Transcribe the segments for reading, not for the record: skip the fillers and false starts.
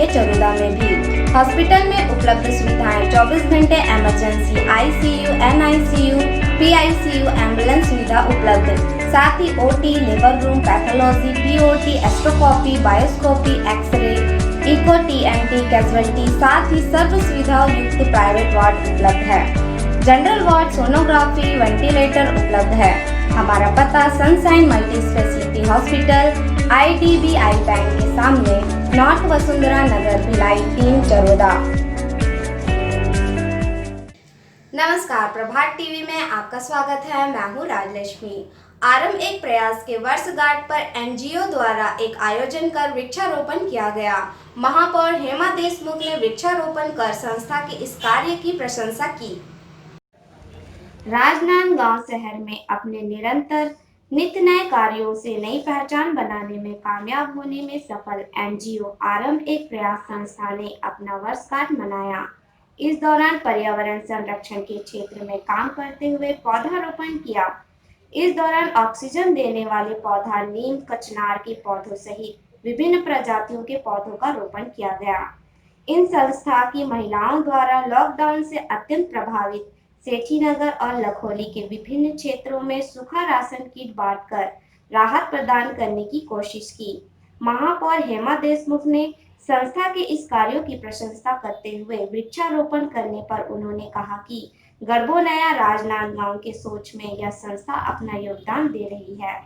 चरोदा में भी। हॉस्पिटल में उपलब्ध सुविधाएं 24 घंटे emergency, ICU, NICU, PICU, ambulance सुविधा उपलब्ध। साथ ही OT, labour room, pathology, POT, एस्ट्रोस्कोपी, बायोस्कोपी, एक्सरे, इको, TNT, कैजुअलिटी, साथ ही सर्व सुविधाओं युक्त प्राइवेट वार्ड उपलब्ध है। जनरल वार्ड, सोनोग्राफी, वेंटिलेटर उपलब्ध है। हमारा पता sunshine multi speciality hospital, IDBI bank के सामने, नॉर्थ वसुंधरा नगर, भिलाई 3, चरोदा। नमस्कार, प्रभात टीवी में आपका स्वागत है। मैं हूँ राजलक्ष्मी। आरंभ एक प्रयास के वर्षगांठ पर NGO द्वारा एक आयोजन कर वृक्षारोपण किया गया। महापौर हेमा देशमुख ने वृक्षारोपण कर संस्था के इस कार्य की प्रशंसा की। राजनांदगांव शहर में अपने निरंतर नित्य नए कार्यों से नई पहचान बनाने में कामयाब होने में सफल NGO आरंभ एक प्रयास संस्था ने अपना वर्षगांठ मनाया। इस दौरान पर्यावरण संरक्षण के क्षेत्र में काम करते हुए पौधारोपण किया। इस दौरान ऑक्सीजन देने वाले पौधा नीम, कचनार के पौधों सहित विभिन्न प्रजातियों के पौधों का रोपण किया गया। इन संस्था की महिलाओं द्वारा लॉकडाउन से अत्यंत प्रभावित सेठीनगर और लखोली के विभिन्न क्षेत्रों में सूखा राशन किट बांटकर राहत प्रदान करने की कोशिश की। महापौर हेमा देशमुख ने संस्था के इस कार्यों की प्रशंसा करते हुए वृक्षारोपण करने पर उन्होंने कहा कि गर्भो नया राजनांदगांव के सोच में यह संस्था अपना योगदान दे रही है।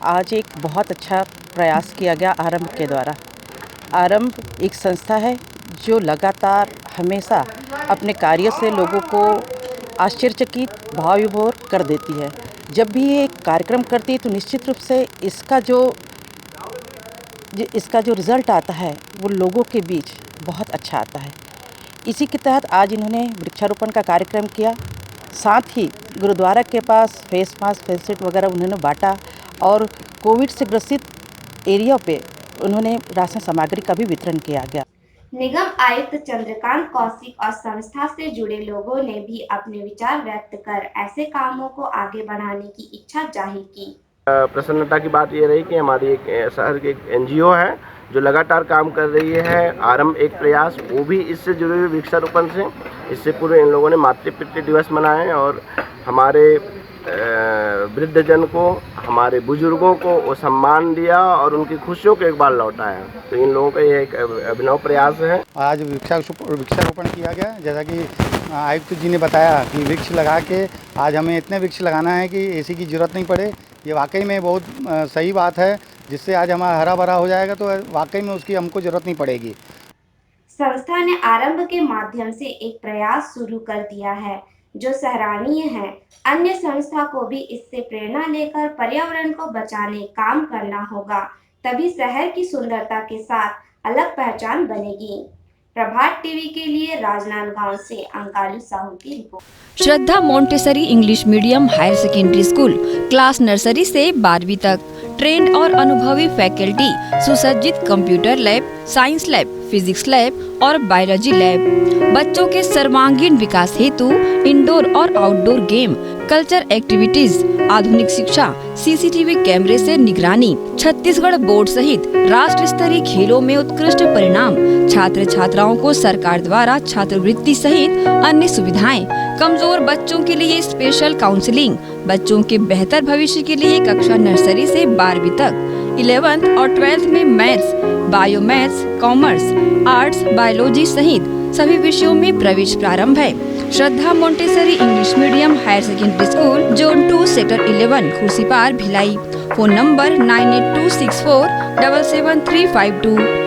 आज एक बहुत अच्छा प्रयास किया गया आरंभ के द्वारा। आरंभ एक संस्था है जो लगातार हमेशा अपने कार्य से लोगों को आश्चर्यचकित, भाव विभोर कर देती है। जब भी ये कार्यक्रम करती है तो निश्चित रूप से इसका जो रिज़ल्ट आता है वो लोगों के बीच बहुत अच्छा आता है। इसी के तहत आज इन्होंने वृक्षारोपण का कार्यक्रम किया। साथ ही गुरुद्वारा के पास फेस मास्क, फेस शीट वगैरह उन्होंने बांटा और कोविड से ग्रसित एरिया पे उन्होंने राशन सामग्री का भी वितरण किया गया। निगम आयुक्त चंद्रकांत कौशिक और संस्था से जुड़े लोगों ने भी अपने विचार व्यक्त कर ऐसे कामों को आगे बढ़ाने की इच्छा जाहिर की। प्रसन्नता की बात ये रही कि हमारी एक शहर की एक NGO है जो लगातार काम कर रही है। आरंभ एक प्रयास, वो भी इससे जुड़े हुए वृक्षारोपण से। इससे पूर्व इन लोगों ने मातृ दिवस मनाए और हमारे वृद्धजन को, हमारे बुजुर्गों को वो सम्मान दिया और उनकी खुशियों को एक बार लौटाया। तो इन लोगों का ये एक अभिनव प्रयास है। आज वृक्षारोपण किया गया, जैसा कि आयुक्त जी ने बताया कि वृक्ष लगा के आज हमें इतने वृक्ष लगाना है कि AC की ज़रूरत नहीं पड़े। ये वाकई में बहुत सही बात है, जिससे आज हमारा हरा भरा हो जाएगा तो वाकई में उसकी हमको ज़रूरत नहीं पड़ेगी। संस्था ने आरंभ के माध्यम से एक प्रयास शुरू कर दिया है जो सराहनीय है। अन्य संस्था को भी इससे प्रेरणा लेकर पर्यावरण को बचाने काम करना होगा, तभी शहर की सुंदरता के साथ अलग पहचान बनेगी। प्रभात टीवी के लिए राजनांदगांव से अंकालू साहू की report. Shraddha montessori English medium higher secondary school, class nursery से 12वीं तक, ट्रेंड और अनुभवी फैकल्टी, सुसज्जित computer lab, science lab, physics lab और बायोलॉजी लैब। बच्चों के सर्वांगीण विकास हेतु इंडोर और आउटडोर गेम, कल्चर एक्टिविटीज, आधुनिक शिक्षा, CCTV कैमरे से निगरानी, छत्तीसगढ़ बोर्ड सहित राष्ट्र स्तरीय खेलों में उत्कृष्ट परिणाम, छात्र छात्राओं को सरकार द्वारा छात्रवृत्ति सहित अन्य सुविधाएं, कमजोर बच्चों के लिए स्पेशल काउंसलिंग, बच्चों के बेहतर भविष्य के लिए कक्षा नर्सरी से 12वीं तक, 11th और 12th में maths, bio maths, commerce, arts, biology सहित सभी विषयों में प्रवेश प्रारंभ है। Shraddha montessori English medium higher secondary school, zone 2, sector 11, Khursipar, Bhilai. Phone number 9826477352।